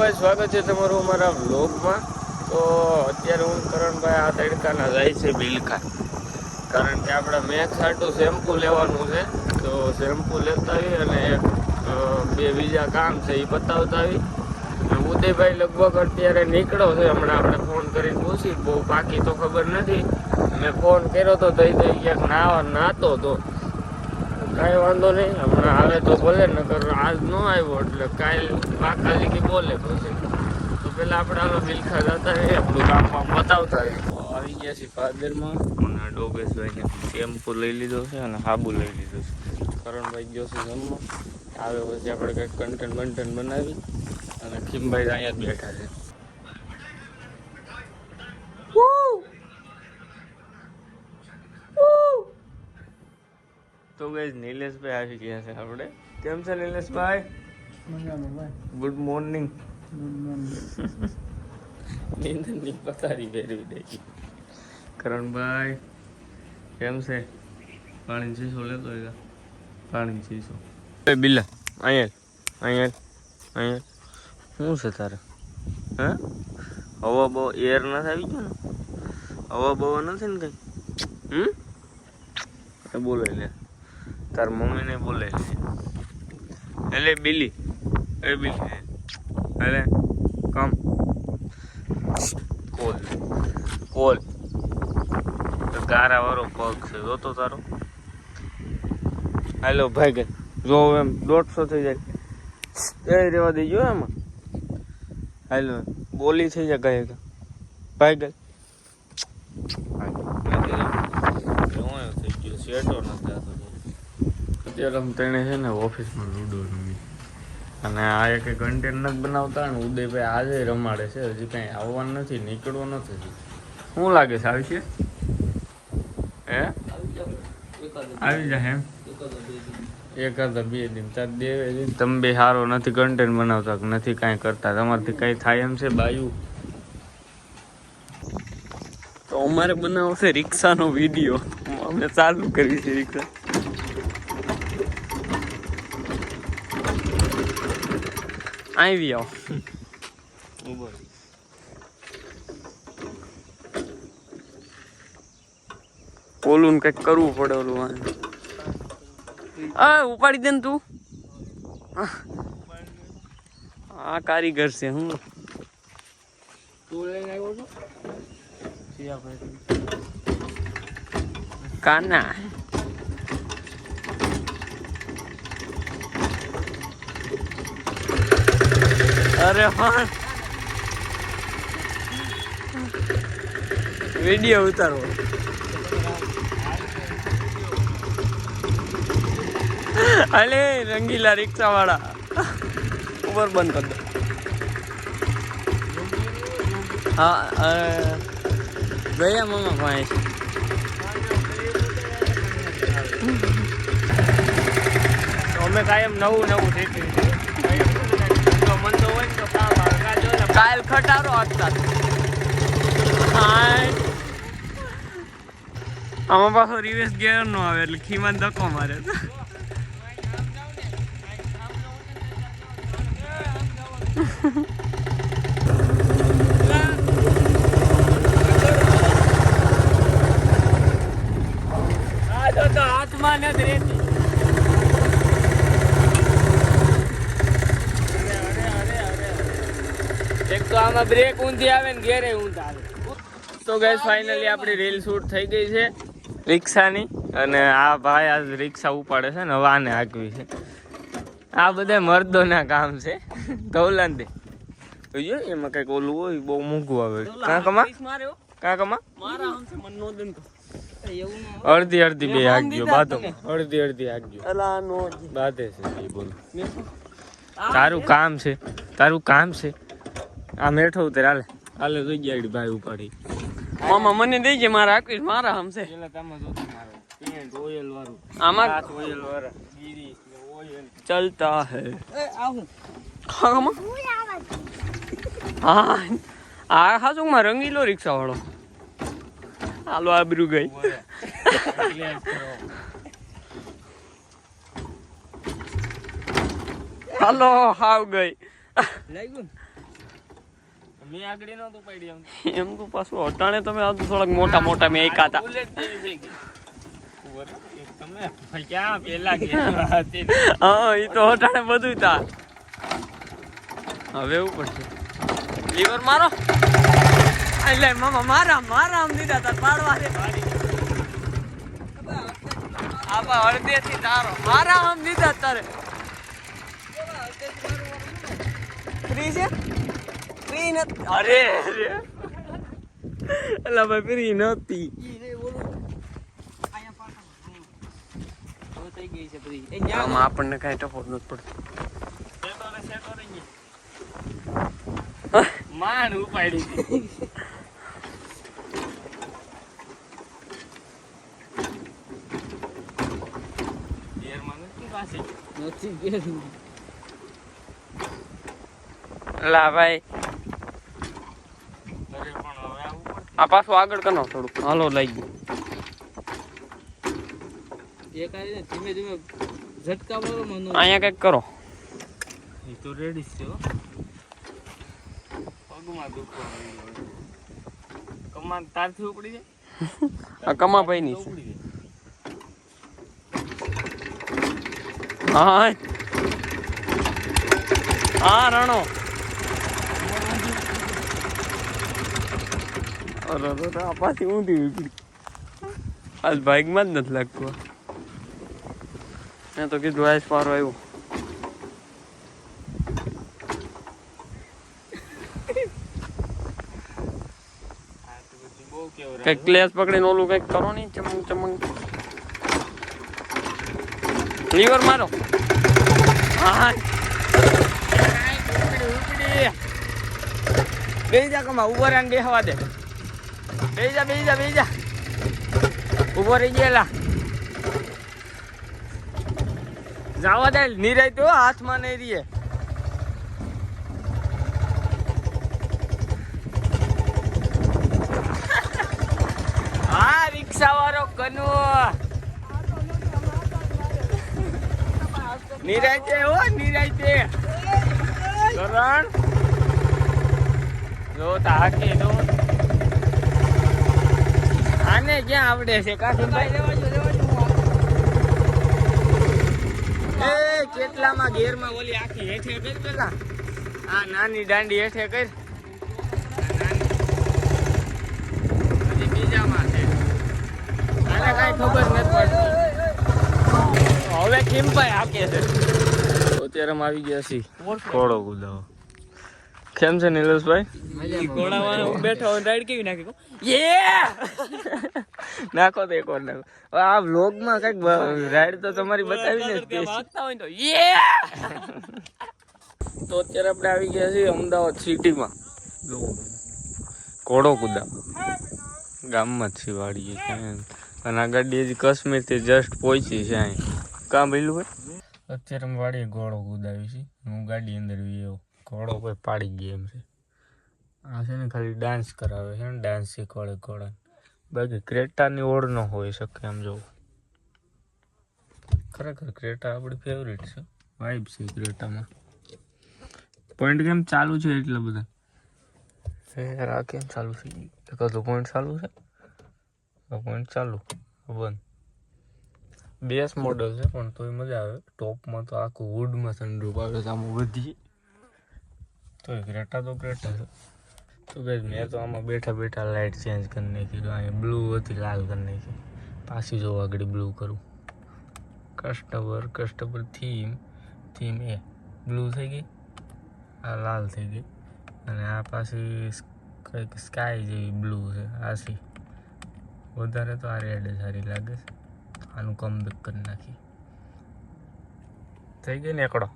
ભાઈ, સ્વાગત છે તમારું અમારા વ્લોગમાં. તો અત્યારે હું કરણભાઈ આ તડકાના જાય છે બિલખા, કારણ કે આપણે મેચ હાટું શેમ્પુ લેવાનું છે. તો શેમ્પુ લેતા આવી અને બે બીજા કામ છે એ બતાવતા આવી. ઉદયભાઈ લગભગ અત્યારે નીકળો છે. હમણાં આપણે ફોન કરીને પૂછી, બહુ બાકી તો ખબર નથી. મેં ફોન કર્યો તો થઈ ક્યાંક નાતો તો કાંઈ વાંધો નહીં, હમણાં આવે તો બોલે, નકર આજ ન આવ્યો એટલે કાલે ખાલી કે બોલે પછી. તો પેલા આપણે આલો બિલખા જતા રહીએ, આપણું કામમાં બતાવતા રહીએ. આવી ગયા છીએ પાદરમાં અને ડોગેશભાઈને શેમ્પુ લઈ લીધો છે અને સાબુ લઈ લીધો છે. કરણભાઈ ગયો છે જમવા, આવે પછી આપણે કંઈક કન્ટેન્ટ બનાવી અને ખીમભાઈ અહીંયા જ બેઠા છે. તો ગાઈસ નિલેશભાઈ આવી ગયા છે આપણે. કેમ છે નિલેશભાઈ? Good morning. નીંદરની પથારી ફેરવી દે. કરણભાઈ કેમ છે? પાણી ચીસો લેતો હોય, પાણી ચીસો. બિલ્લા અહીંયા શું છે તારે? હા, હવા બહુ એર નથી આવી ગયો ને? હવા બહુ નથી ને કઈ? બોલે લે, તાર મમ્મીને બોલે લે. એટલે બિલી એટલે કમ કોલ ગારા વાળો પગ છે જોતો તારો. હાલો ભાઈ ગઈ જો એમ 150 થઈ જાય એ રેવા દેજો એમાં. હાલો બોલી થઈ જાય કઈ ભાઈ ગઈ થઈ ગયો શેટો નથી. અત્યારે આમ તેને છે ને ઓફિસમાં લૂડો રમી અને આ એક કન્ટેન્ટ નથી બનાવતા ને ઉદયભાઈ આજે રમાડે છે. હજી કાંઈ આવવાનું નથી, નીકળવો નથી. શું લાગે છે આવી છે? હે આવી જાય એમ એકાદા બે દિન તાર દેવે દિન. તમે બે સારો નથી કન્ટેન્ટ બનાવતા, નથી કાંઈ કરતા, તમારાથી કાંઈ થાય એમ છે બાયું? તો અમારે બનાવશે રિક્ષાનો વિડીયો, અમે ચાલુ કરી છે રિક્ષા. આવી આવો ઓલું કઈક કરવું પડે. ઓલું ઉપાડી દે ને તું. આ કારીગર છે. હું કાના અરે હા, વિડીયો ઉતારો. અલે રંગીલા રિક્ષા વાળા ઉબર બંધ કર દો. હા ગયા મામા પાસે અમે કાયમ નવું શીખ્યું. મન તો હોય ને તો કાલ ખટારો હતા. આમાં પાછો રિવેસ ગેર નો આવે એટલે ખીમાન ધક્કો મારે. હાથમાં નથી રહેતી. એક તો આમાં બ્રેક ઊંધી આવે ને ઘેરે ઊંધા આવે. તો ગાઈસ ફાઇનલી આપણી રીલ શૂટ થઈ ગઈ છે રિક્ષાની, અને આ ભાઈ આજ રિક્ષા ઉપાડે છે ને વાને હાંકવી છે. આ બધા મર્દોના કામ છે. ધવલાન દે જો એમાં કઈક ઓલું હોય બહુ મોંઘું આવે. કાંકમાં અડધી બે હાંકજો બાધોમાં, અડધી હાંકજો બાધે છે. બોલો તારું કામ છે આ મેઠો ઉતર. હાલે જોઈ ગયા ભાઈ ઉપાડી. મામા મને દઈ છે, મારા આકીશ મારા હમ છે. આમાં ચલતા હે. હા આ હાજુ માં રંગીલો રિક્ષા વાળો. હાલો આબરૂ ગઈ. હાલો હાવ ગઈ. મેં આગળ નહોતું પડી એમ તો પાછું અટાણે તમે આવતું થોડાક મોટા મોટા મેં એકાતા. બુલેટ જેવી થઈ ગઈ તમે ક્યાં પેલા ગયા હતી હા એ તો અટાણે બધું તા. હવે એવું પડશે લીવર મારો. એટલે મામા મારા આમ દીધા તાર પાડવા દે. આબા અડધેથી તારો મારા આમ દીધા તારે. ફ્રી છે ફ્રી નથી. અરે અલા ભાઈ ફ્રી નથી. આમાં આપણને કઈ ટપોટ નથી પડતો. માન ઉપાડી લા ભાઈ આ પાછું આગળ કરો થોડુંક. હાલો લઈ ગયું. ધીમે ધીમે ઝટકા મારો અહીંયા કઈક કરો. એ તો રેડી છે પગમાં દુખવા કમાન તારથી ઉપડી જાય. આ કમા ભાઈ ની છે. હા હા રણો. અરે આ પાછી ઊંધી ઉપડી. આજ બાઇકમાં જ નથી લાગતું. મેં તો કીધું આજ પારો આવ્યો. કઈક ક્લેસ પકડીને ઓલું કઈક કરો નહીં. ચમંગ ચમંગ લીવર મારો. હા બેસી જા કમા. ઉભો રહે બેસવા દે. બેસી જા ઉભો રહી ગયેલા. જવા દે નિરાય તો હાથમાં નહીં રહીએ. હા રિક્ષા વાળો કનુ નિરાય છે હો નિરાય છે. કરણ જો તાકે દો આને ક્યાં આવડે છે કાશીભાઈ. એ કેટલામાં ગેરમાં ઓલી આખી હેઠે કરી પેલા આ નાની દાંડી હેઠે કરી. હજી બીજામાં છે. આને કાંઈ ખબર નથી પડતી. હવે કિમભાઈ હાકે છે. અત્યારે અમે આવી ગયા છીએ ઘોડો કુદાવો. કેમ છે નિલેશભાઈ? ઘોડામાં બેઠો રાઈડ કેવી નાખી નાખો તો એક વાર નાખો. આ વ્લોગમાં કઈક રાઈડ તો તમારી બતાવી ને તો અત્યારે આપણે આવી ગયા છીએ અમદાવાદ સિટીમાં. ઘોડો કુદા ગામમાં જ છીએ વાડીએ. અને આ ગાડી હજી કાશ્મીરથી જસ્ટ પહોંચી છે અહીં. કાં ભેલું હોય અત્યારે અમે વાડીએ ઘોડો કુદાવી છે. હું ગાડી અંદર એવો ઘોડો કોઈ પાડી ગયો એમ છે. આ છે ને ખાલી ડાન્સ કરાવે છે ને ડાન્સ શીખવાડે ઘોડા. બાકી ક્રેટાની ઓળ ન હોઈ શકે. આમ જોવું ખરેખર ક્રેટા આપણી ફેવરેટ છે. વાઇબ છે ક્રેટામાં. પોઈન્ટ કેમ ચાલુ છે એટલા બધા યાર? આ કેમ ચાલુ છે? એકાદો પોઈન્ટ ચાલુ છે. પોઈન્ટ ચાલુ બંધ. બેસ મોડલ છે પણ તોય મજા આવે. ટોપમાં તો આખું વુડમાં સનરૂફ આવે છે. આમાં વધી તો ક્રેટા છે. તો ગઈ મેં તો આમાં બેઠા બેઠા લાઇટ ચેન્જ કરી નાખી. અહીંયા બ્લુ હતી લાલ કરી નાખી. પાછી જો આગળ બ્લુ કરું. કસ્ટમર થીમ એ બ્લુ થઈ ગઈ. આ લાલ થઈ ગઈ. અને આ પાછી કંઈક સ્કાય જેવી બ્લુ છે. આછી વધારે તો આ રેડ સારી લાગે છે. આનું કમબેક કરી નાખી. થઈ ગઈ ને એકડો.